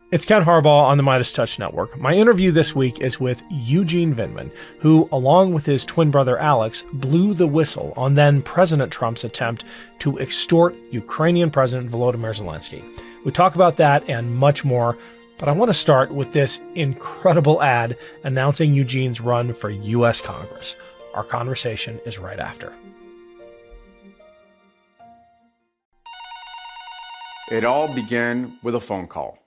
It's Ken Harbaugh on the MeidasTouch Network. My interview this week is with Eugene Vindman, who, along with his twin brother Alex, blew the whistle on then President Trump's attempt to extort Ukrainian President Volodymyr Zelensky. We talk about that and much more, but I want to start with this incredible ad announcing Eugene's run for U.S. Congress. Our conversation is right after. It all began with a phone call.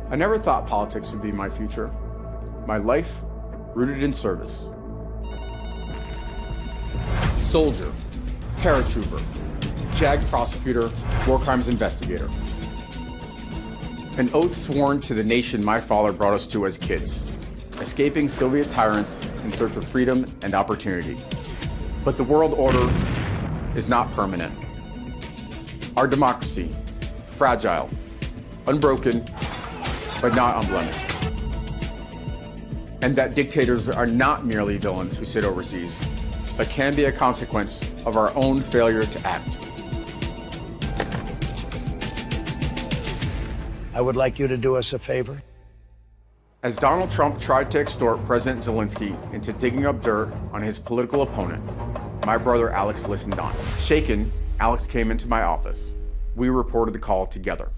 I never thought politics would be my future. My life rooted in service. Soldier, paratrooper, JAG prosecutor, war crimes investigator. An oath sworn to the nation my father brought us to as kids, escaping Soviet tyrants in search of freedom and opportunity. But the world order is not permanent. Our democracy, fragile, unbroken, but not unblemished. And that dictators are not merely villains who sit overseas, but can be a consequence of our own failure to act. I would like you to do us a favor. As Donald Trump tried to extort President Zelensky into digging up dirt on his political opponent, my brother Alex listened on. Shaken, Alex came into my office. We reported the call together.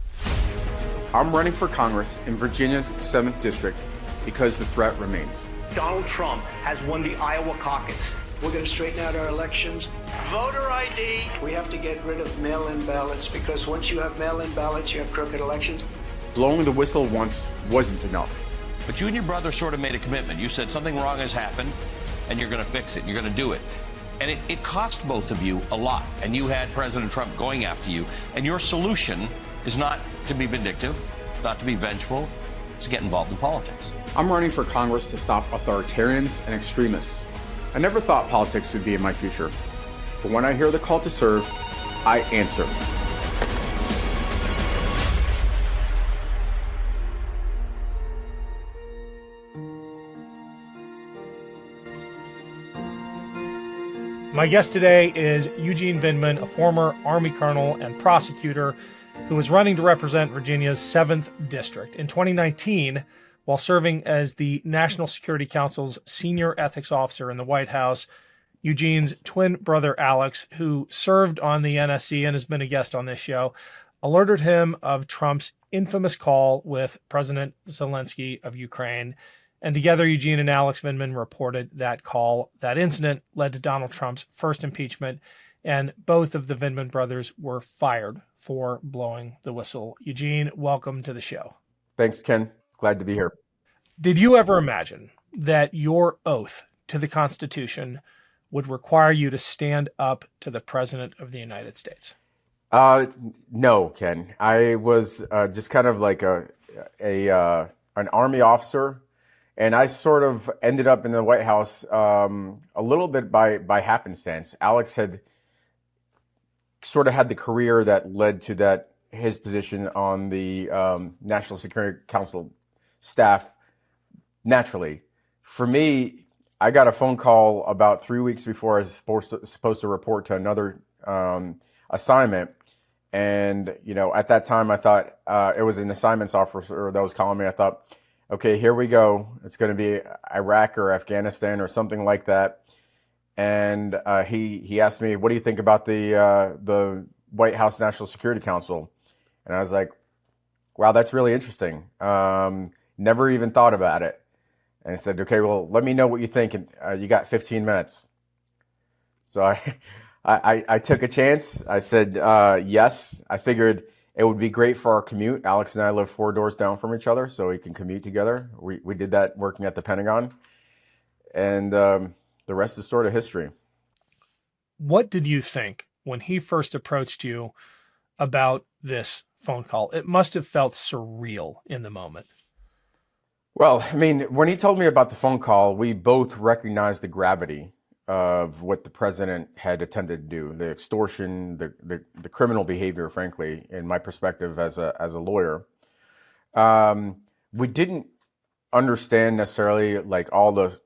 I'm running for Congress in Virginia's 7th District because the threat remains. Donald Trump has won the Iowa caucus. We're going to straighten out our elections. Voter ID. We have to get rid of mail-in ballots because once you have mail-in ballots, you have crooked elections. Blowing the whistle once wasn't enough. But you and your brother sort of made a commitment. You said something wrong has happened and you're going to fix it. You're going to do it. And it cost both of you a lot. And you had President Trump going after you. And your solution is not to be vindictive, not to be vengeful. It's to get involved in politics. I'm running for Congress to stop authoritarians and extremists. I never thought politics would be in my future. But when I hear the call to serve, I answer. My guest today is Eugene Vindman, a former Army colonel and prosecutor who was running to represent Virginia's 7th District. In 2019, while serving as the National Security Council's senior ethics officer in the White House, Eugene's twin brother Alex, who served on the NSC and has been a guest on this show, alerted him of Trump's infamous call with President Zelensky of Ukraine. And together, Eugene and Alex Vindman reported that call. That incident led to Donald Trump's first impeachment, and both of the Vindman brothers were fired for blowing the whistle. Eugene, welcome to the show. Thanks, Ken. Glad to be here. Did you ever imagine that your oath to the Constitution would require you to stand up to the President of the United States? No, Ken. I was just kind of like an Army officer. And I sort of ended up in the White House a little bit by happenstance. Alex had sort of had the career that led to his position on the National Security Council staff naturally. For me, I got a phone call about 3 weeks before I was supposed to report to another assignment. And, at that time, I thought it was an assignments officer that was calling me. I thought, okay, here we go. It's going to be Iraq or Afghanistan or something like that. And he asked me, what do you think about the White House National Security Council? And I was like, wow, that's really interesting. Never even thought about it. And he said, okay, well, let me know what you think. And you got 15 minutes. So I took a chance. I said, yes. I figured it would be great for our commute. Alex and I live 4 doors down from each other, so we can commute together. We did that working at the Pentagon. And the rest is sort of history. What did you think when he first approached you about this phone call? It must have felt surreal in the moment. Well, I mean, when he told me about the phone call, we both recognized the gravity of what the president had attempted to do, the extortion, the criminal behavior, frankly, in my perspective as a lawyer. We didn't understand necessarily like all the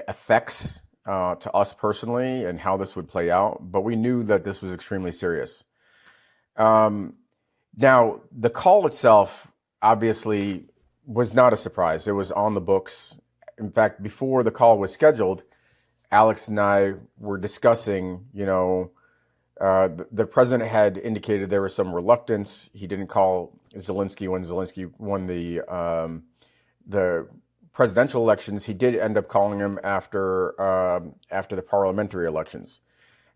effects to us personally and how this would play out, but we knew that this was extremely serious. Now, the call itself obviously was not a surprise. It was on the books. In fact, before the call was scheduled, Alex and I were discussing, the president had indicated there was some reluctance. He didn't call Zelensky when Zelensky won the presidential elections. He did end up calling him after the parliamentary elections.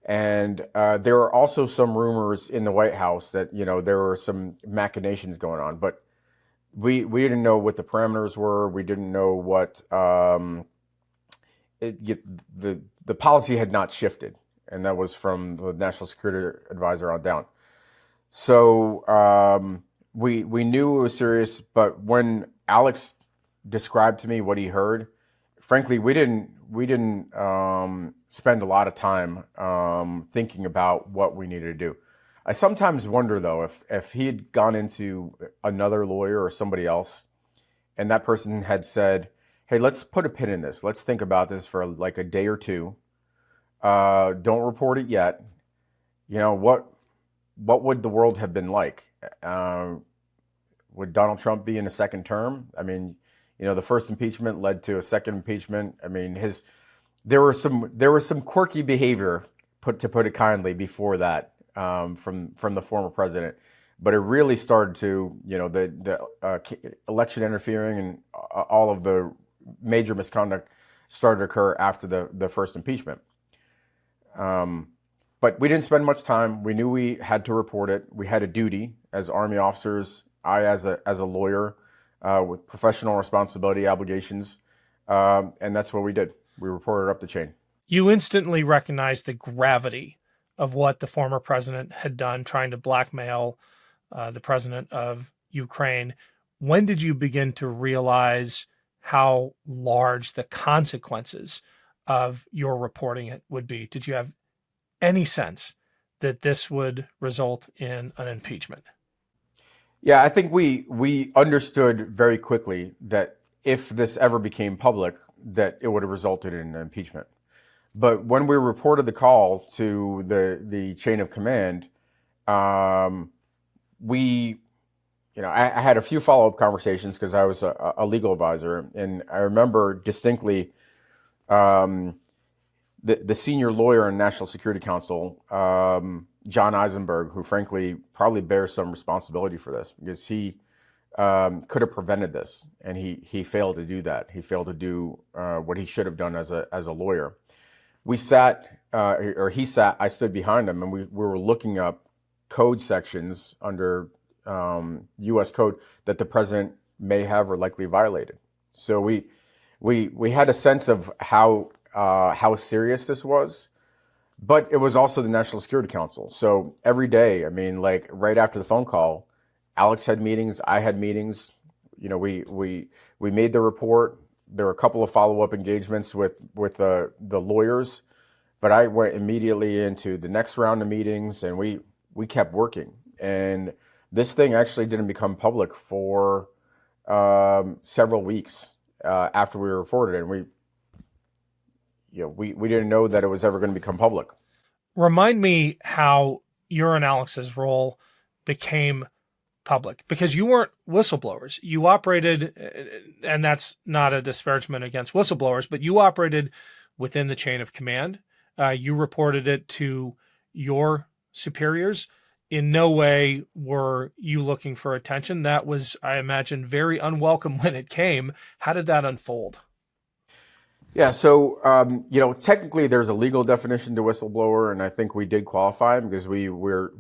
And there were also some rumors in the White House that, there were some machinations going on, but we didn't know what the parameters were. We didn't know what the policy had not shifted, and that was from the National Security Advisor on down. So we knew it was serious, but when Alex described to me what he heard, frankly, we didn't spend a lot of time thinking about what we needed to do. I sometimes wonder, though, if he had gone into another lawyer or somebody else, and that person had said, "Hey, let's put a pin in this. Let's think about this for like a day or two. Don't report it yet." What would the world have been like? Would Donald Trump be in a second term? I mean, the first impeachment led to a second impeachment. I mean, there was some quirky behavior, to put it kindly, before that from the former president, but it really started to, the election interfering and all of the major misconduct started to occur after the first impeachment. But we didn't spend much time. We knew we had to report it. We had a duty as Army officers. I, as a lawyer, with professional responsibility obligations, and that's what we did. We reported up the chain. You instantly recognized the gravity of what the former president had done, trying to blackmail the president of Ukraine. When did you begin to realize how large the consequences of your reporting it would be? Did you have any sense that this would result in an impeachment? Yeah, I think we understood very quickly that if this ever became public, that it would have resulted in an impeachment. But when we reported the call to the chain of command, I had a few follow-up conversations because I was a legal advisor, and I remember distinctly the senior lawyer in National Security Council, John Eisenberg, who frankly probably bears some responsibility for this because he could have prevented this, and he failed to do that. He failed to do what he should have done as a lawyer. We sat, he sat, I stood behind him, and we were looking up code sections under U.S. code that the president may have or likely violated. So we had a sense of how serious this was, but it was also the National Security Council. So every day, I mean, like right after the phone call, Alex had meetings, I had meetings. We made the report. There were a couple of follow-up engagements with the lawyers, but I went immediately into the next round of meetings, and we kept working. And this thing actually didn't become public for several weeks after we reported it. And we didn't know that it was ever going to become public. Remind me how your and Alex's role became public, because you weren't whistleblowers. You operated, and that's not a disparagement against whistleblowers, but you operated within the chain of command. You reported it to your superiors. In no way were you looking for attention. That was, I imagine, very unwelcome when it came. How did that unfold? Yeah, so technically there's a legal definition to whistleblower, and I think we did qualify because we were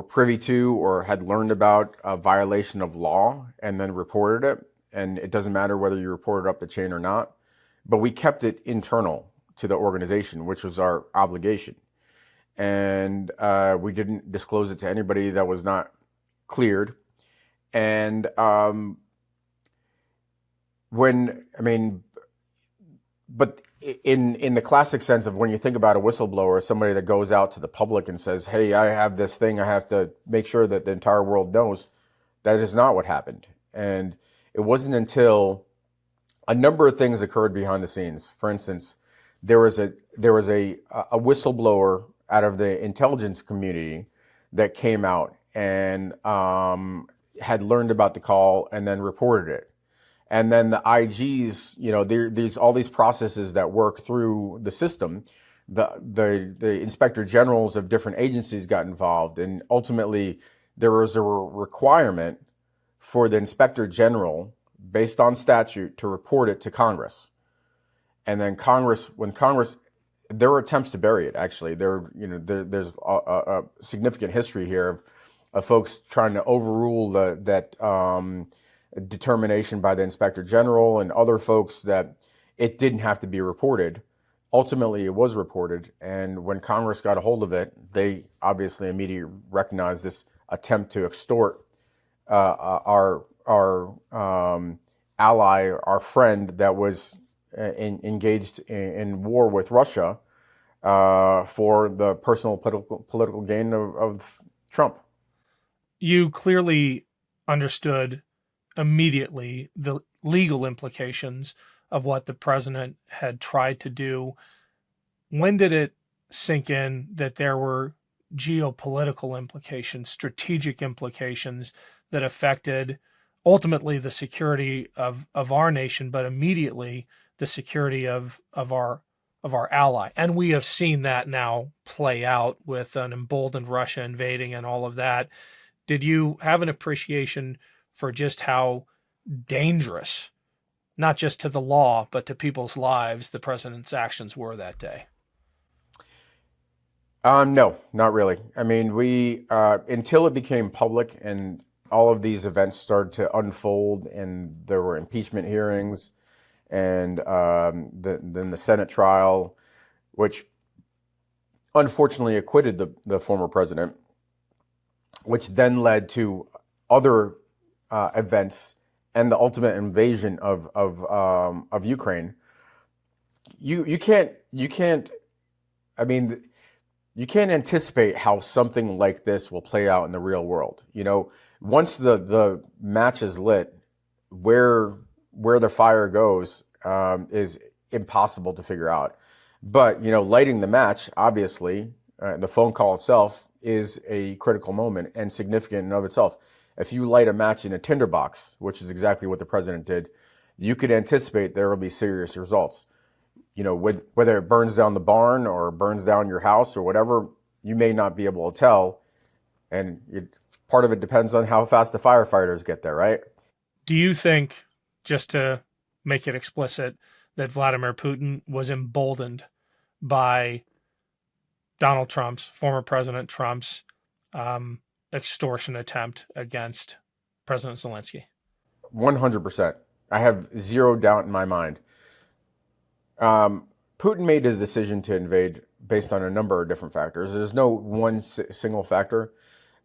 privy to or had learned about a violation of law and then reported it. And it doesn't matter whether you reported up the chain or not, but we kept it internal to the organization, which was our obligation. And we didn't disclose it to anybody that was not cleared. And but in the classic sense of when you think about a whistleblower, somebody that goes out to the public and says, "Hey, I have this thing, I have to make sure that the entire world knows," that is not what happened. And it wasn't until a number of things occurred behind the scenes. For instance, there was a whistleblower out of the intelligence community that came out and had learned about the call and then reported it. And then the IGs, there's all these processes that work through the system. The inspector generals of different agencies got involved, and ultimately there was a requirement for the inspector general, based on statute, to report it to Congress. And then there were attempts to bury it. Actually, there's a significant history here of folks trying to overrule that determination by the inspector general and other folks that it didn't have to be reported. Ultimately, it was reported, and when Congress got a hold of it, they obviously immediately recognized this attempt to extort our ally, our friend that was engaged in war with Russia for the personal political gain of Trump. You clearly understood immediately the legal implications of what the president had tried to do. When did it sink in that there were geopolitical implications, strategic implications that affected ultimately the security of our nation, but immediately the security of our ally? And we have seen that now play out with an emboldened Russia invading and all of that. Did you have an appreciation for just how dangerous, not just to the law, but to people's lives, the president's actions were that day? No, not really. I mean, we until it became public and all of these events started to unfold, and there were impeachment hearings, and then the Senate trial, which unfortunately acquitted the former president, which then led to other events and the ultimate invasion of Ukraine. You can't. I mean, you can't anticipate how something like this will play out in the real world. Once the match is lit, where the fire goes is impossible to figure out. But lighting the match, obviously, the phone call itself is a critical moment and significant in and of itself. If you light a match in a tinderbox, which is exactly what the president did, you could anticipate there will be serious results. Whether it burns down the barn or burns down your house or whatever, you may not be able to tell. And part of it depends on how fast the firefighters get there, right? Do you think, just to make it explicit, that Vladimir Putin was emboldened by Donald Trump's, former President Trump's, extortion attempt against President Zelensky? 100%. I have zero doubt in my mind. Putin made his decision to invade based on a number of different factors. There's no one single factor,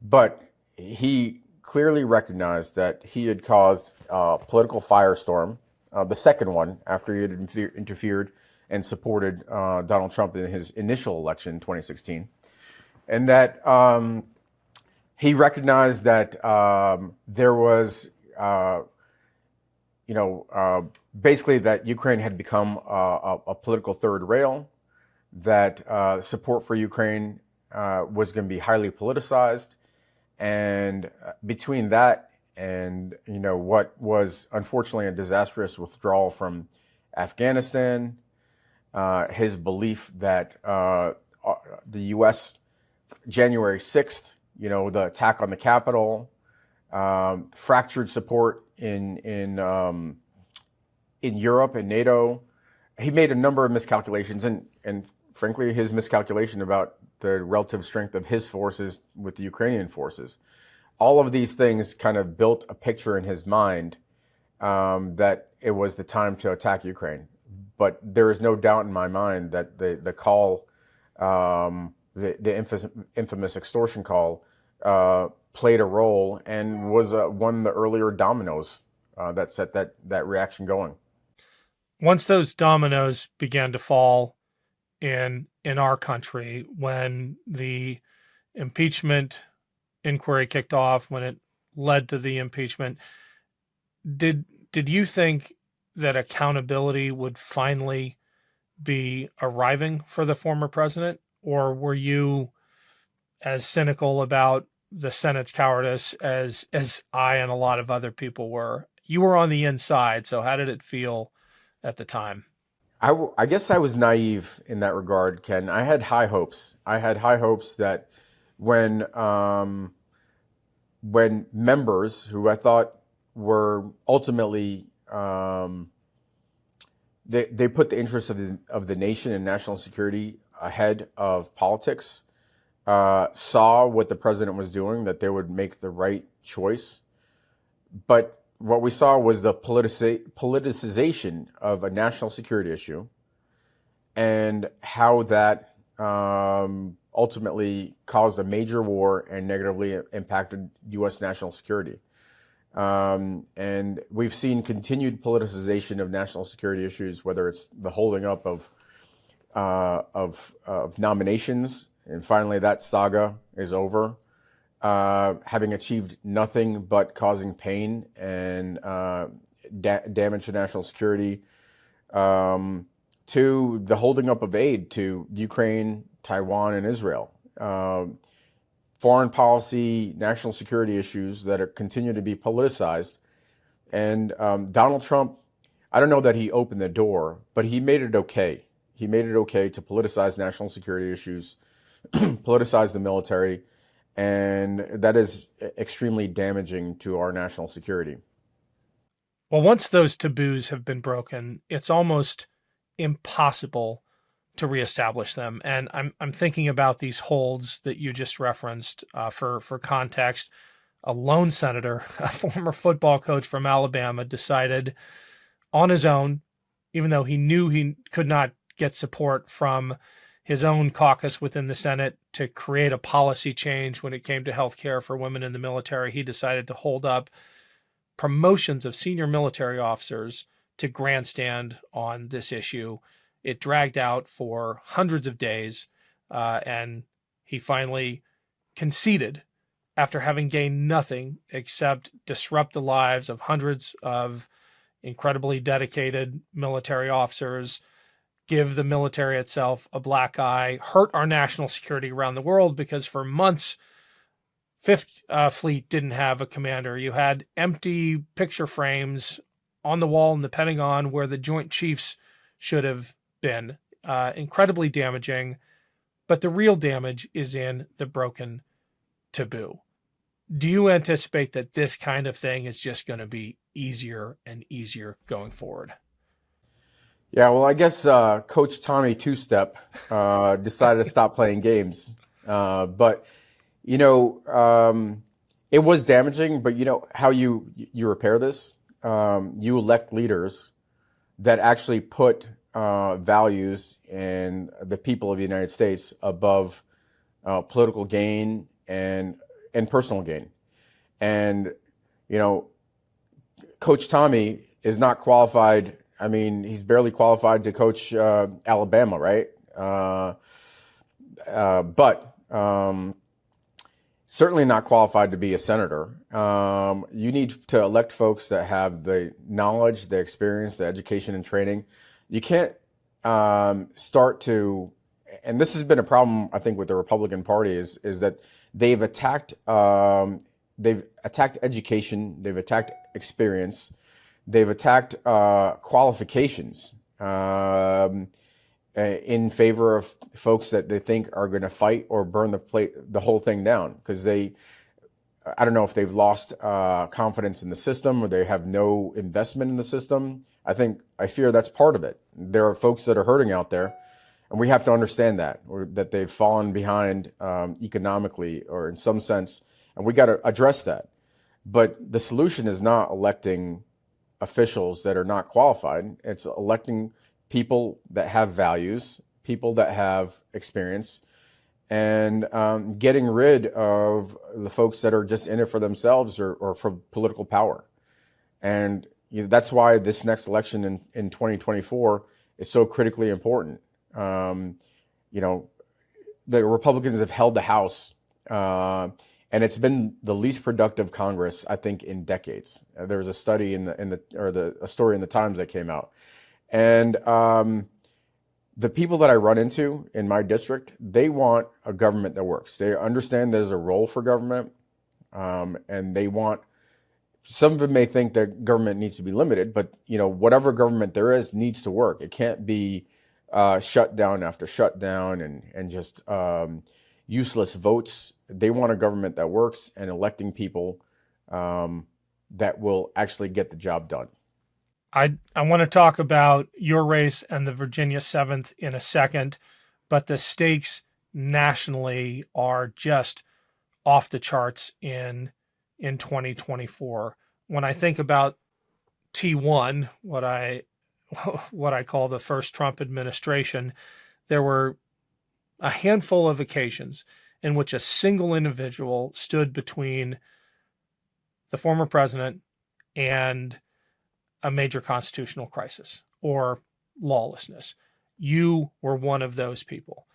but he clearly recognized that he had caused a political firestorm, the second one after he had interfered and supported Donald Trump in his initial election in 2016, and that he recognized that there was, basically that Ukraine had become a political third rail, that support for Ukraine was going to be highly politicized. And between that and, what was unfortunately a disastrous withdrawal from Afghanistan, his belief that the U.S. January 6th, the attack on the Capitol, fractured support in Europe and NATO. He made a number of miscalculations, and frankly, his miscalculation about the relative strength of his forces with the Ukrainian forces. All of these things kind of built a picture in his mind that it was the time to attack Ukraine. But there is no doubt in my mind that the call, the infamous extortion call, played a role and was one of the earlier dominoes that set that reaction going. Once those dominoes began to fall in our country, when the impeachment inquiry kicked off, when it led to the impeachment, did you think that accountability would finally be arriving for the former president? Or were you as cynical about the Senate's cowardice as I and a lot of other people were? You were on the inside, so how did it feel at the time? I guess I was naive in that regard, Ken. I had high hopes. I had high hopes that when members who I thought were ultimately they put the interests of the nation and national security ahead of politics, saw what the president was doing, that they would make the right choice. But what we saw was the politicization of a national security issue and how that ultimately caused a major war and negatively impacted U.S. national security. And we've seen continued politicization of national security issues, whether it's the holding up of nominations, and finally that saga is over, having achieved nothing but causing pain and damage to national security, to the holding up of aid to Ukraine, Taiwan, and Israel. Foreign policy, national security issues that continue to be politicized. And Donald Trump, I don't know that he opened the door, but he made it okay. He made it okay to politicize national security issues, politicize the military, and that is extremely damaging to our national security. Well, once those taboos have been broken, it's almost impossible to reestablish them. And I'm thinking about these holds that you just referenced. For context, a lone senator, a former football coach from Alabama, decided on his own, even though he knew he could not get support from his own caucus within the Senate to create a policy change when it came to health care for women in the military. He decided to hold up promotions of senior military officers to grandstand on this issue. It dragged out for hundreds of days, and he finally conceded after having gained nothing except disrupt the lives of hundreds of incredibly dedicated military officers, give the military itself a black eye, hurt our national security around the world, because for months, Fifth Fleet didn't have a commander. You had empty picture frames on the wall in the Pentagon where the Joint Chiefs should have been. Incredibly damaging, but the real damage is in the broken taboo. Do you anticipate that this kind of thing is just going to be easier and easier going forward? Yeah, well, I guess Coach Tommy Two-Step decided to stop playing games. But, you know, it was damaging, but you know how you repair this? You elect leaders that actually put values and the people of the United States above political gain and personal gain. And, you know, Coach Tommy is not qualified. I mean, he's barely qualified to coach Alabama, right? But certainly not qualified to be a senator. You need to elect folks that have the knowledge, the experience, the education and training. You can't start to, and this has been a problem, I think, with the Republican Party is that they've attacked education, they've attacked experience, they've attacked qualifications in favor of folks that they think are going to fight or burn the whole thing down, because I don't know if they've lost confidence in the system or they have no investment in the system. I fear that's part of it. There are folks that are hurting out there, and we have to understand that, or that they've fallen behind economically or in some sense, and we got to address that. But the solution is not electing officials that are not qualified. It's electing people that have values, people that have experience, and getting rid of the folks that are just in it for themselves or for political power. And that's why this next election in 2024 is so critically important. The Republicans have held the House, And it's been the least productive Congress, I think, in decades. There was a study a story in the Times that came out. And the people that I run into in my district, they want a government that works. They understand there's a role for government, and they want. Some of them may think that government needs to be limited, but whatever government there is needs to work. It can't be shutdown after shutdown and just useless votes. They want a government that works and electing people that will actually get the job done. I want to talk about your race and the Virginia 7th in a second, but the stakes nationally are just off the charts in 2024. When I think about T1, what I call the first Trump administration, there were a handful of occasions in which a single individual stood between the former president and a major constitutional crisis or lawlessness. You were one of those people.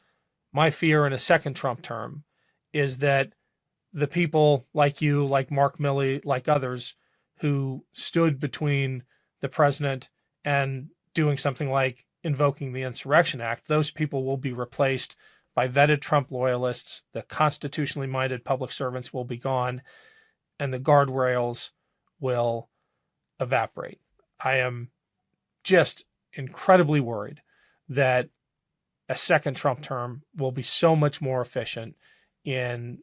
My fear in a second Trump term is that the people like you, like Mark Milley, like others who stood between the president and doing something like invoking the Insurrection Act, those people will be replaced by vetted Trump loyalists. The constitutionally minded public servants will be gone, and the guardrails will evaporate. I am just incredibly worried that a second Trump term will be so much more efficient in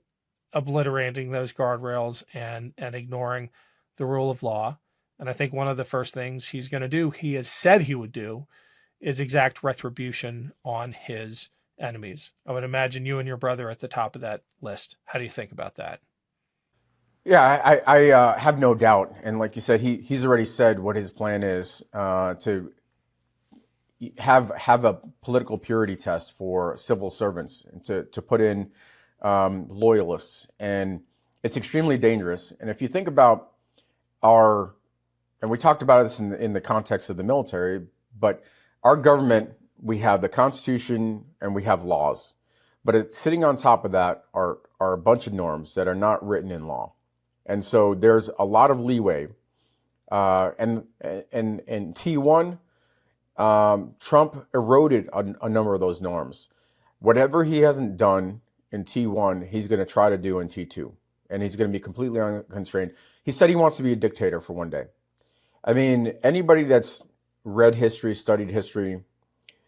obliterating those guardrails and ignoring the rule of law. And I think one of the first things he's going to do, he has said he would do, is exact retribution on his enemies. I would imagine you and your brother at the top of that list. How do you think about that? Yeah, I have no doubt. And like you said, he's already said what his plan is to have a political purity test for civil servants and to put in loyalists. And it's extremely dangerous. And if you think about and we talked about this in the context of the military, but our government, we have the Constitution and we have laws. But sitting on top of that are a bunch of norms that are not written in law. And so there's a lot of leeway. And T1, Trump eroded a number of those norms. Whatever he hasn't done in T1, he's going to try to do in T2. And he's going to be completely unconstrained. He said he wants to be a dictator for one day. I mean, anybody that's read history, studied history,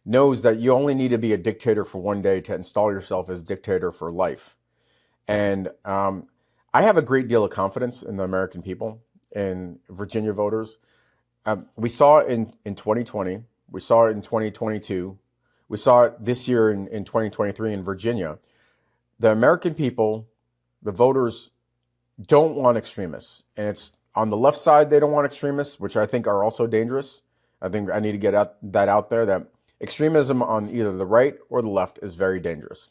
knows that you only need to be a dictator for one day to install yourself as dictator for life. And I have a great deal of confidence in the American people and Virginia voters. We saw it in 2020. We saw it in 2022. We saw it this year in 2023 in Virginia. The American people, the voters, don't want extremists. And it's on the left side, they don't want extremists, which I think are also dangerous. I think I need to get that out there, that extremism on either the right or the left is very dangerous.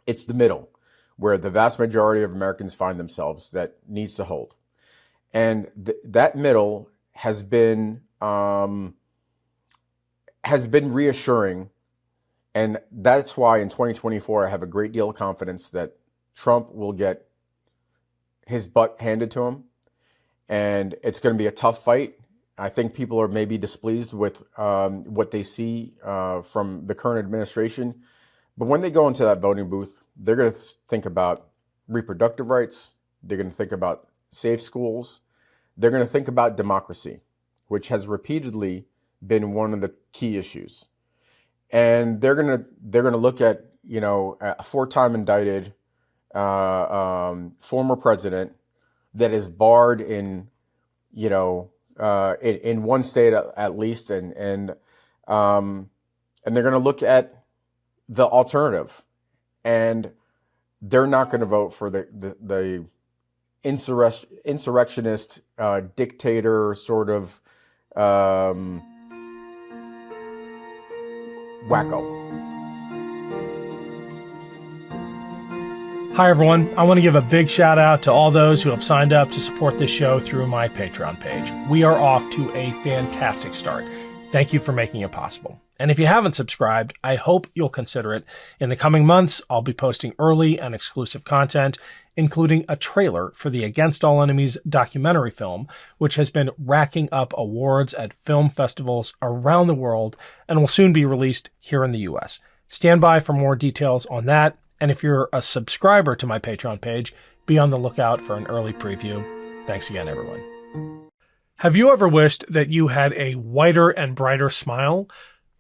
It's the middle, where the vast majority of Americans find themselves, that needs to hold. And that middle has been reassuring. And that's why in 2024, I have a great deal of confidence that Trump will get his butt handed to him. And it's going to be a tough fight. I think people are maybe displeased with what they see from the current administration. But when they go into that voting booth, they're going to think about reproductive rights. They're going to think about safe schools. They're going to think about democracy, which has repeatedly been one of the key issues. And they're going to look at, a four-time indicted former president that is barred in one state at least, and they're going to look at the alternative, and they're not going to vote for the insurrectionist dictator sort of wacko. Hi, everyone. I want to give a big shout out to all those who have signed up to support this show through my Patreon page. We are off to a fantastic start. Thank you for making it possible. And if you haven't subscribed, I hope you'll consider it. In the coming months, I'll be posting early and exclusive content, including a trailer for the Against All Enemies documentary film, which has been racking up awards at film festivals around the world and will soon be released here in the US. Stand by for more details on that. And if you're a subscriber to my Patreon page, be on the lookout for an early preview. Thanks again, everyone. Have you ever wished that you had a whiter and brighter smile?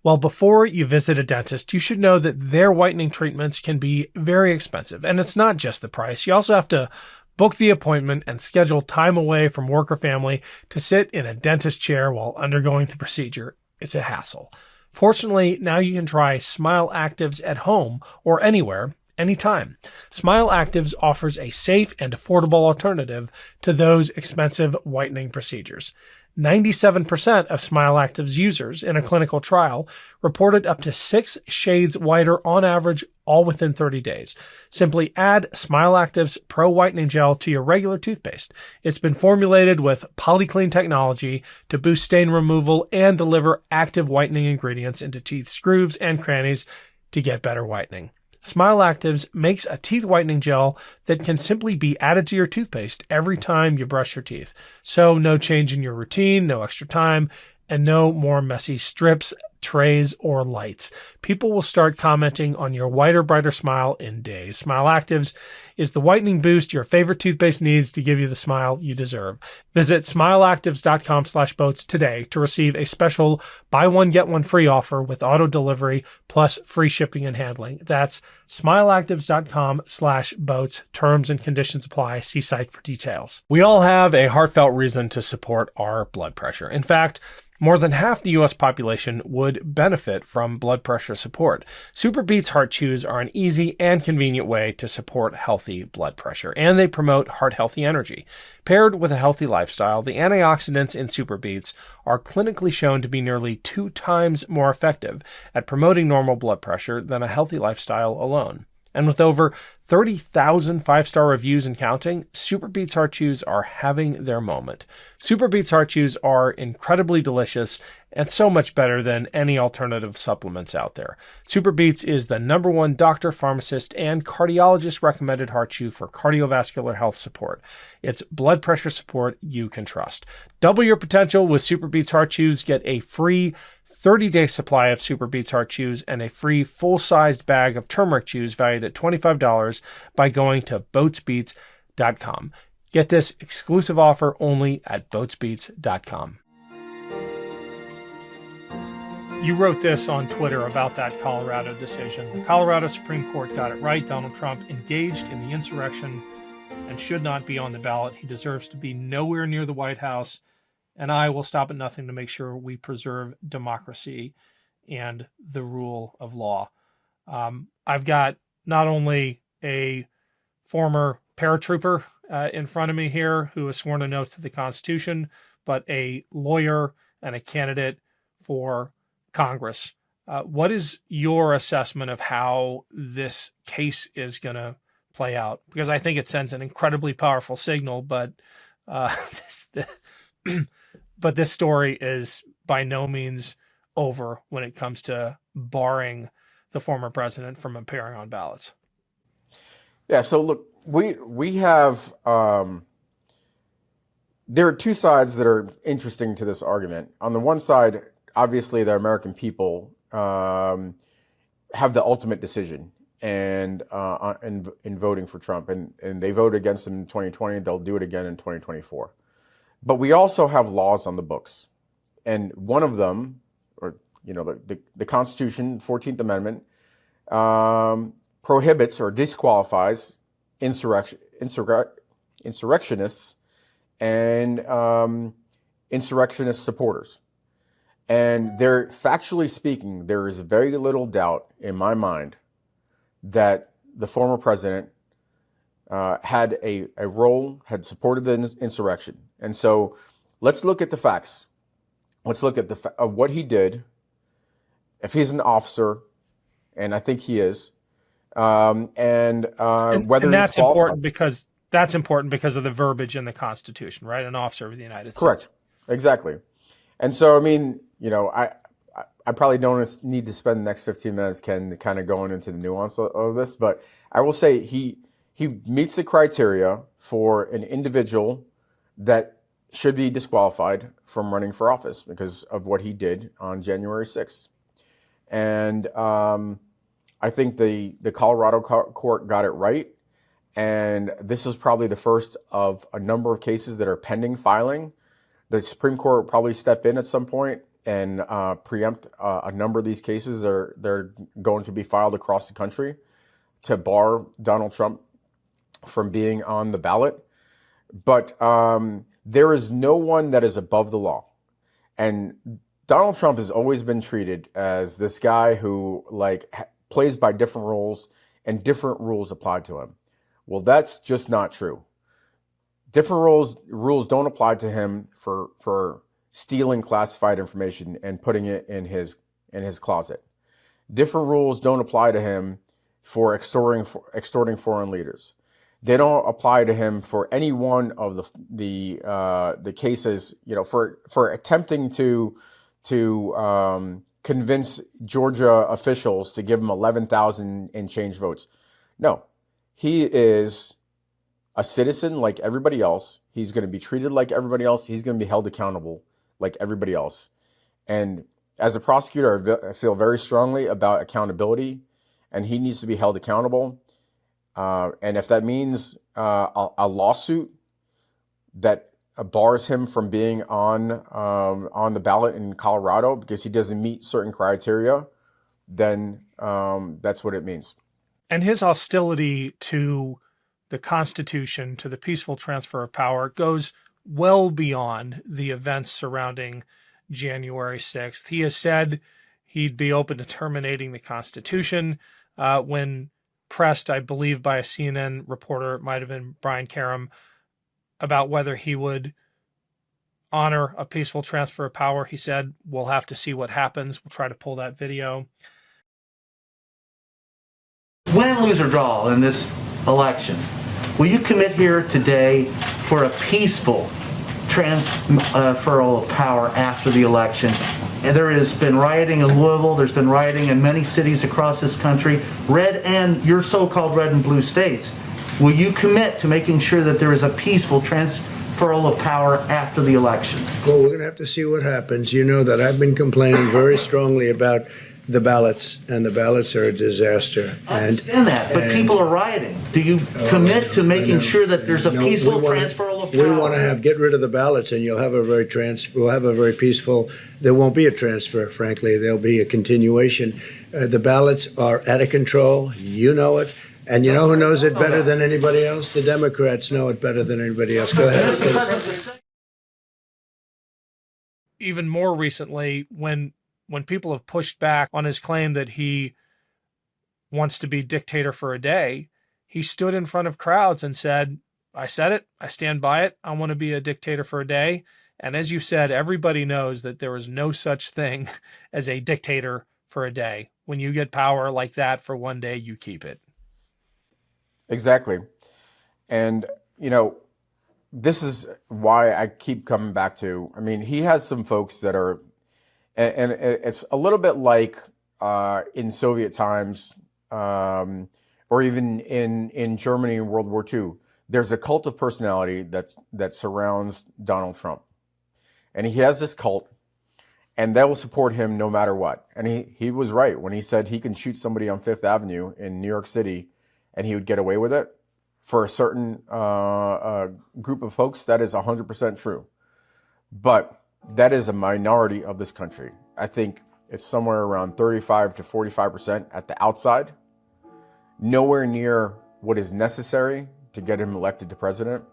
Well, before you visit a dentist, you should know that their whitening treatments can be very expensive. And it's not just the price. You also have to book the appointment and schedule time away from work or family to sit in a dentist chair while undergoing the procedure. It's a hassle. Fortunately, now you can try Smileactives at home or anywhere, anytime. Smileactives offers a safe and affordable alternative to those expensive whitening procedures. 97% of Smileactives users in a clinical trial reported up to 6 shades whiter on average, all within 30 days. Simply add Smileactives Pro Whitening Gel to your regular toothpaste. It's been formulated with polyclean technology to boost stain removal and deliver active whitening ingredients into teeth grooves and crannies to get better whitening. Smileactives makes a teeth whitening gel that can simply be added to your toothpaste every time you brush your teeth. So no change in your routine, no extra time, and no more messy strips, trays, or lights. People will start commenting on your whiter, brighter smile in days. Smileactives is the whitening boost your favorite toothpaste needs to give you the smile you deserve. Visit smileactives.com/boats today to receive a special buy one, get one free offer with auto delivery plus free shipping and handling. That's smileactives.com/boats. Terms and conditions apply. See site for details. We all have a heartfelt reason to support our blood pressure. In fact, more than half the U.S. population would benefit from blood pressure support. SuperBeets Heart Chews are an easy and convenient way to support healthy blood pressure, and they promote heart-healthy energy. Paired with a healthy lifestyle, the antioxidants in SuperBeets are clinically shown to be nearly 2 times more effective at promoting normal blood pressure than a healthy lifestyle alone. And with over 30,000 5-star reviews and counting, SuperBeets Heart Chews are having their moment. SuperBeets Heart Chews are incredibly delicious and so much better than any alternative supplements out there. SuperBeets is the #1 doctor, pharmacist, and cardiologist recommended heart chew for cardiovascular health support. It's blood pressure support you can trust. Double your potential with SuperBeets Heart Chews. Get a free 30-day supply of SuperBeets Heart Chews and a free full-sized bag of turmeric chews valued at $25 by going to boatsbeets.com. Get this exclusive offer only at boatsbeets.com. You wrote this on Twitter about that Colorado decision. The Colorado Supreme Court got it right. Donald Trump engaged in the insurrection and should not be on the ballot. He deserves to be nowhere near the White House. And I will stop at nothing to make sure we preserve democracy and the rule of law. I've got not only a former paratrooper in front of me here who has sworn an oath to the Constitution, but a lawyer and a candidate for Congress. What is your assessment of how this case is going to play out? Because I think it sends an incredibly powerful signal, but but this story is by no means over when it comes to barring the former president from appearing on ballots. Yeah, so look, we have, there are two sides that are interesting to this argument. On the one side, obviously the American people have the ultimate decision and in voting for Trump, and they voted against him in 2020, they'll do it again in 2024. But we also have laws on the books, and one of them, or the Constitution, 14th Amendment, prohibits or disqualifies insurrectionists and insurrectionist supporters. And there, factually speaking, there is very little doubt in my mind that the former president had a role, had supported the insurrection. And so let's look at the facts. Let's look at what he did. If he's an officer, and I think he is, whether and that's important because of the verbiage in the Constitution, right? An officer of the United States. Correct. Exactly. And so, I mean, I probably don't need to spend the next 15 minutes, Ken, kind of going into the nuance of this, but I will say he meets the criteria for an individual that should be disqualified from running for office because of what he did on January 6th. And I think the Colorado court got it right. And this is probably the first of a number of cases that are pending filing. The Supreme Court will probably step in at some point and preempt a number of these cases. They're going to be filed across the country to bar Donald Trump from being on the ballot. But there is no one that is above the law. And Donald Trump has always been treated as this guy who plays by different rules and different rules apply to him. Well, that's just not true. Different rules don't apply to him for stealing classified information and putting it in his closet. Different rules don't apply to him for extorting foreign leaders. They don't apply to him for any one of the cases, for attempting to convince Georgia officials to give him 11,000 and change votes. No, he is a citizen like everybody else. He's going to be treated like everybody else. He's going to be held accountable like everybody else. And as a prosecutor, I feel very strongly about accountability, and he needs to be held accountable. And if that means a lawsuit that bars him from being on the ballot in Colorado because he doesn't meet certain criteria, then that's what it means. And his hostility to the Constitution, to the peaceful transfer of power, goes well beyond the events surrounding January 6th. He has said he'd be open to terminating the Constitution when pressed, I believe, by a CNN reporter, it might have been Brian Karem, about whether he would honor a peaceful transfer of power. He said, we'll have to see what happens. We'll try to pull that video. Win, lose, or draw in this election, will you commit here today for a peaceful transferal of power after the election? And there has been rioting in Louisville. There's been rioting in many cities across this country, red and your so-called red and blue states. Will you commit to making sure that there is a peaceful transferal of power after the election? Well, we're going to have to see what happens. You know that I've been complaining very strongly about the ballots, and the ballots are a disaster. I understand that, but people are rioting. Do you commit to making sure that there's a peaceful transferal of power? We want to get rid of the ballots, and we'll have a very peaceful. There won't be a transfer, frankly. There'll be a continuation. The ballots are out of control. You know it. And you know who knows it better than anybody else? The Democrats know it better than anybody else. Go ahead. Even more recently, when people have pushed back on his claim that he wants to be dictator for a day, he stood in front of crowds and said, I said it, I stand by it, I want to be a dictator for a day. And as you said, everybody knows that there is no such thing as a dictator for a day. When you get power like that for one day, you keep it. Exactly. And, this is why I keep coming back to, he has some folks that are, and it's a little bit like in Soviet times, or even in Germany in World War II. There's a cult of personality that surrounds Donald Trump. And he has this cult, and they will support him no matter what. And he was right when he said he can shoot somebody on Fifth Avenue in New York City and he would get away with it. For a certain group of folks, that is 100% true. But that is a minority of this country. I think it's somewhere around 35 to 45% at the outside. Nowhere near what is necessary to get him elected to president.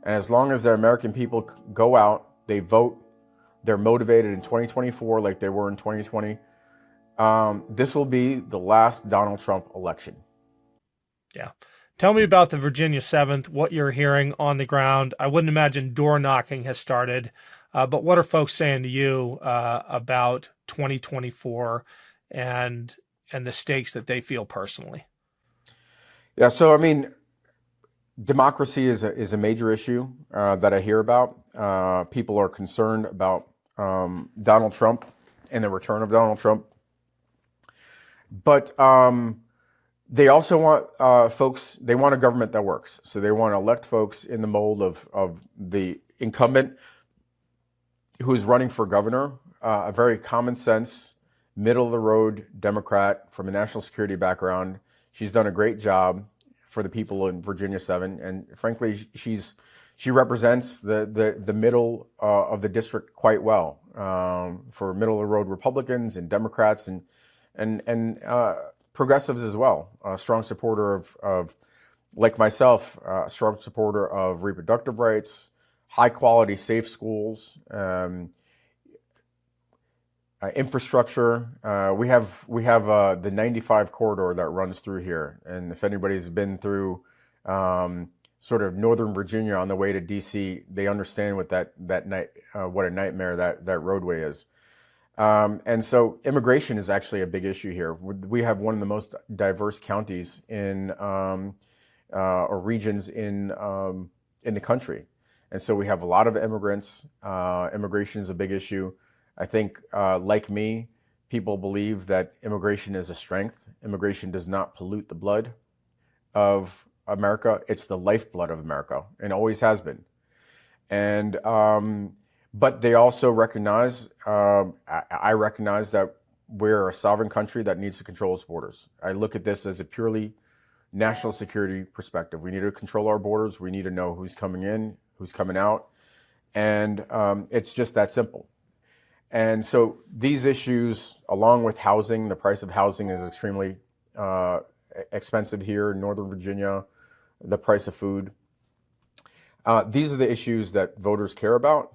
And as long as the American people go out, they vote, they're motivated in 2024 like they were in 2020, this will be the last Donald Trump election. Yeah. Tell me about the Virginia 7th, what you're hearing on the ground. I wouldn't imagine door knocking has started, but what are folks saying to you about 2024 and the stakes that they feel personally? Yeah, so democracy is a major issue that I hear about. People are concerned about Donald Trump in the return of Donald Trump. But they also want folks, they want a government that works. So they want to elect folks in the mold of the incumbent who is running for governor, a very common sense, middle of the road Democrat from a national security background. She's done a great job for the people in Virginia 7. And frankly, she represents the middle of the district quite well for middle of the road Republicans and Democrats and progressives as well. A strong supporter of like myself, a strong supporter of reproductive rights, high quality, safe schools, infrastructure. We have the 95 corridor that runs through here, and if anybody's been through sort of Northern Virginia on the way to DC, they understand what what a nightmare that roadway is. And so immigration is actually a big issue here. We have one of the most diverse counties in or regions in the country. And so we have a lot of immigrants. Immigration is a big issue. I think, like me, people believe that immigration is a strength. Immigration does not pollute the blood of America. It's the lifeblood of America and always has been. And but they also recognize, I recognize that we're a sovereign country that needs to control its borders. I look at this as a purely national security perspective. We need to control our borders. We need to know who's coming in, who's coming out. And it's just that simple. And so these issues, along with housing, the price of housing is extremely expensive here in Northern Virginia, the price of food. These are the issues that voters care about.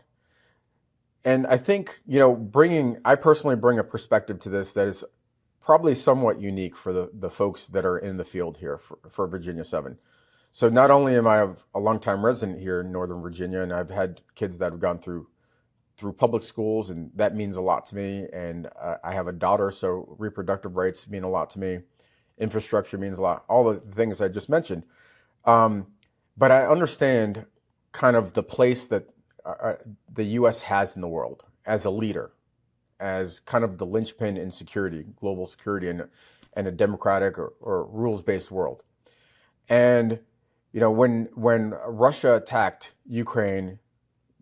And I think, I personally bring a perspective to this that is probably somewhat unique for the folks that are in the field here for Virginia 7. So not only am I a longtime resident here in Northern Virginia, and I've had kids that have gone through public schools, and that means a lot to me. And I have a daughter, so reproductive rights mean a lot to me. Infrastructure means a lot, all the things I just mentioned. But I understand kind of the place that the U.S. has in the world as a leader, as kind of the linchpin in security, global security, and a democratic or rules-based world. And when Russia attacked Ukraine,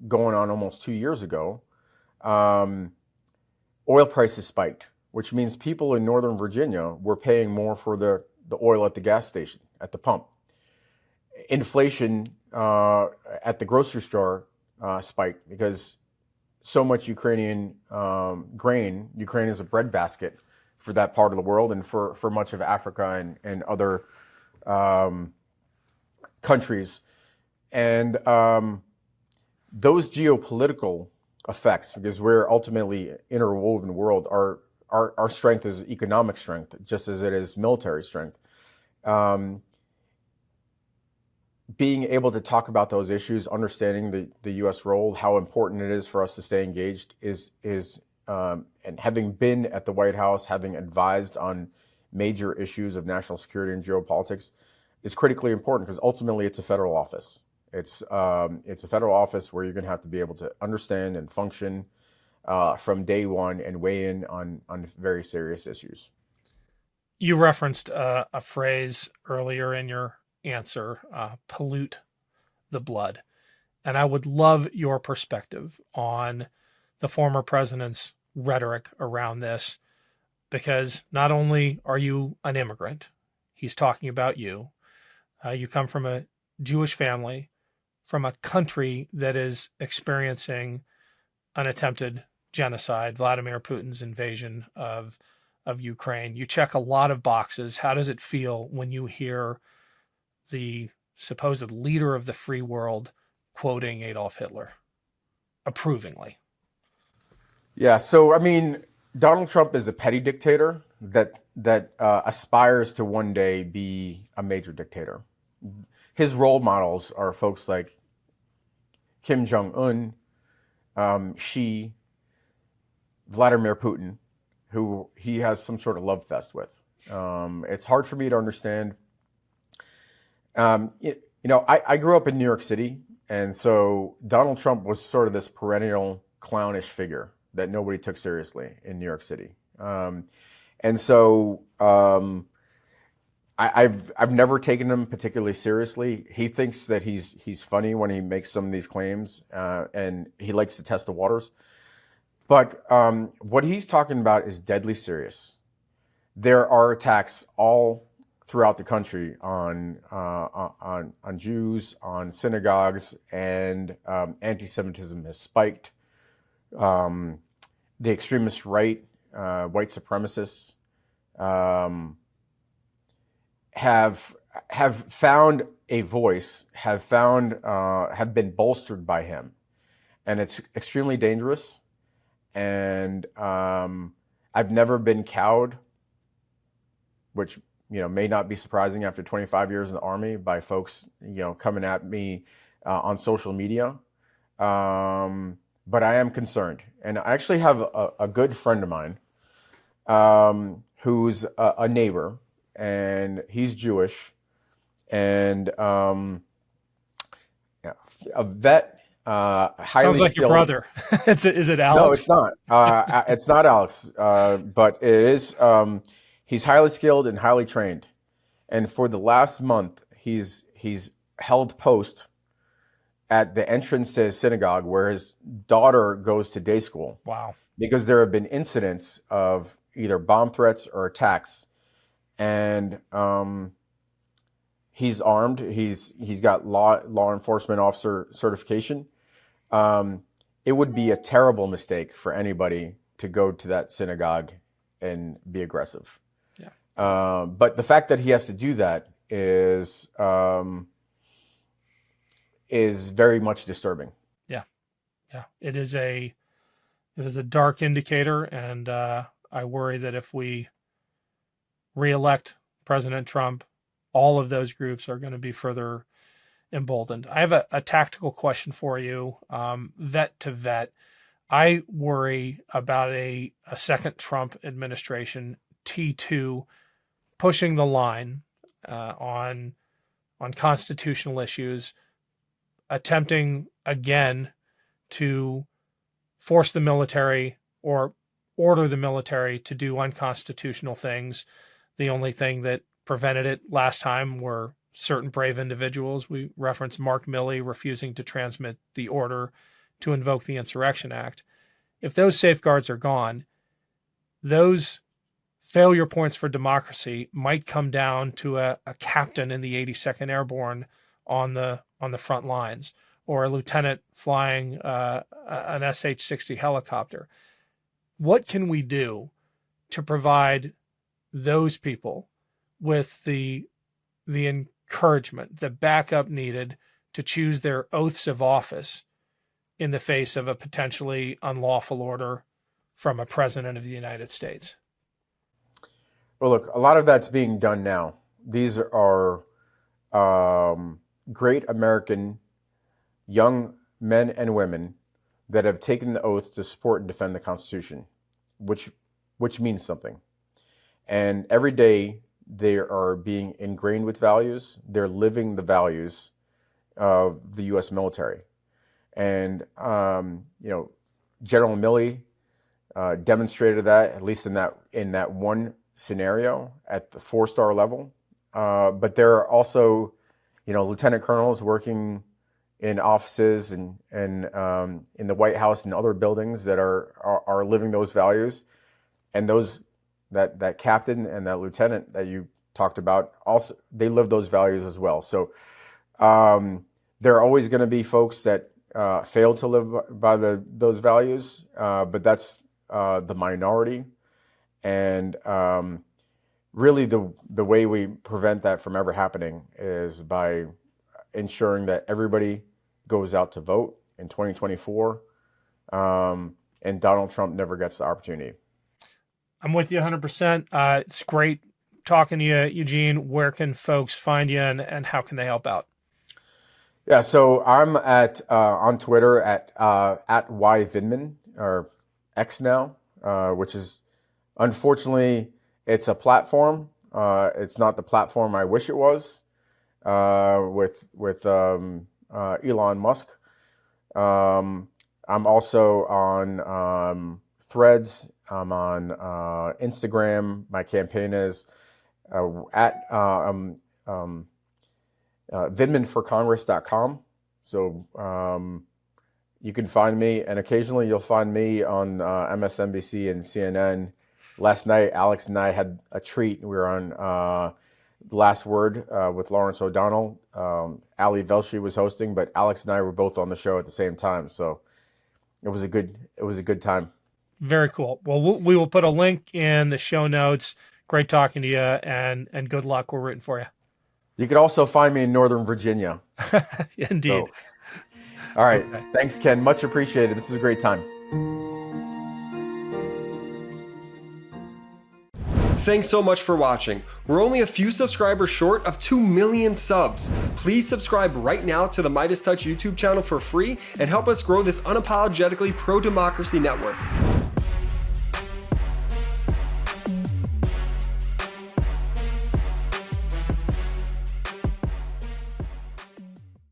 going on almost 2 years ago, oil prices spiked, which means people in Northern Virginia were paying more for the oil at the gas station, at the pump. Inflation at the grocery store spiked because so much Ukrainian grain. Ukraine is a breadbasket for that part of the world and for much of Africa and other countries. And those geopolitical effects, because we're ultimately interwoven world, our strength is economic strength, just as it is military strength. Being able to talk about those issues, understanding the U.S. role, how important it is for us to stay engaged is and having been at the White House, having advised on major issues of national security and geopolitics, is critically important because ultimately it's a federal office. It's a federal office where you're going to have to be able to understand and function from day one and weigh in on very serious issues. You referenced a phrase earlier in your answer, pollute the blood. And I would love your perspective on the former president's rhetoric around this, because not only are you an immigrant, he's talking about you. You come from a Jewish family, from a country that is experiencing an attempted genocide, Vladimir Putin's invasion of Ukraine. You check a lot of boxes. How does it feel when you hear the supposed leader of the free world quoting Adolf Hitler approvingly? Yeah, so I mean, Donald Trump is a petty dictator that aspires to one day be a major dictator. His role models are folks like Kim Jong-un, Xi, Vladimir Putin, who he has some sort of love fest with. It's hard for me to understand. I grew up in New York City, and so Donald Trump was sort of this perennial clownish figure that nobody took seriously in New York City. And so I've never taken him particularly seriously. He thinks that he's funny when he makes some of these claims, and he likes to test the waters. But what he's talking about is deadly serious. There are attacks all throughout the country on Jews, on synagogues, and anti-Semitism has spiked. The extremist right, white supremacists, have found a voice, have been bolstered by him, and it's extremely dangerous. And I've never been cowed, which may not be surprising after 25 years in the Army, by folks coming at me on social media. But I am concerned, and I actually have a good friend of mine who's a neighbor, and he's Jewish, and a vet, highly Sounds like skilled. your brother. Is it Alex? No, it's not. It's not Alex, but it is. He's highly skilled and highly trained, and for the last month, he's held post at the entrance to his synagogue where his daughter goes to day school. Wow! Because there have been incidents of either bomb threats or attacks, and he's armed. He's got law enforcement officer certification. It would be a terrible mistake for anybody to go to that synagogue and be aggressive. Yeah. But the fact that he has to do that is very much disturbing. Yeah. Yeah. It is a dark indicator, and I worry that if we re-elect President Trump, all of those groups are going to be further emboldened. I have a tactical question for you, vet to vet. I worry about a second Trump administration, T2, pushing the line on constitutional issues, attempting again to force the military or order the military to do unconstitutional things. The only thing that prevented it last time were certain brave individuals. We referenced Mark Milley refusing to transmit the order to invoke the Insurrection Act. If those safeguards are gone, those failure points for democracy might come down to a captain in the 82nd Airborne on the front lines, or a lieutenant flying an SH-60 helicopter. What can we do to provide those people with the encouragement, the backup needed to choose their oaths of office in the face of a potentially unlawful order from a president of the United States? Well, look, a lot of that's being done now. These are great American young men and women that have taken the oath to support and defend the Constitution, which means something. And every day they are being ingrained with values. They're living the values of the U.S. military. And, General Milley demonstrated that, at least in that one scenario at the 4-star level. But there are also, lieutenant colonels working in offices and in the White House and other buildings that are living those values, and that captain and that lieutenant that you talked about, also they live those values as well. So there are always going to be folks that fail to live by those values, but that's the minority. And really the way we prevent that from ever happening is by ensuring that everybody goes out to vote in 2024, and Donald Trump never gets the opportunity. I'm with you 100%. It's great talking to you, Eugene. Where can folks find you, and how can they help out? Yeah, so I'm on Twitter at @yvindman, or X now, which is, unfortunately, it's a platform. It's not the platform I wish it was, with Elon Musk. I'm also on Threads. I'm on Instagram. My campaign is at VindmanForCongress.com. So you can find me, and occasionally you'll find me on MSNBC and CNN. Last night, Alex and I had a treat. We were on The Last Word with Lawrence O'Donnell. Ali Velshi was hosting, but Alex and I were both on the show at the same time. So it was a good time. Very cool. Well, we will put a link in the show notes. Great talking to you, and good luck. We're rooting for you. You could also find me in Northern Virginia. Indeed. So, all right. Okay. Thanks, Ken. Much appreciated. This was a great time. Thanks so much for watching. We're only a few subscribers short of 2 million subs. Please subscribe right now to the MeidasTouch YouTube channel for free and help us grow this unapologetically pro-democracy network.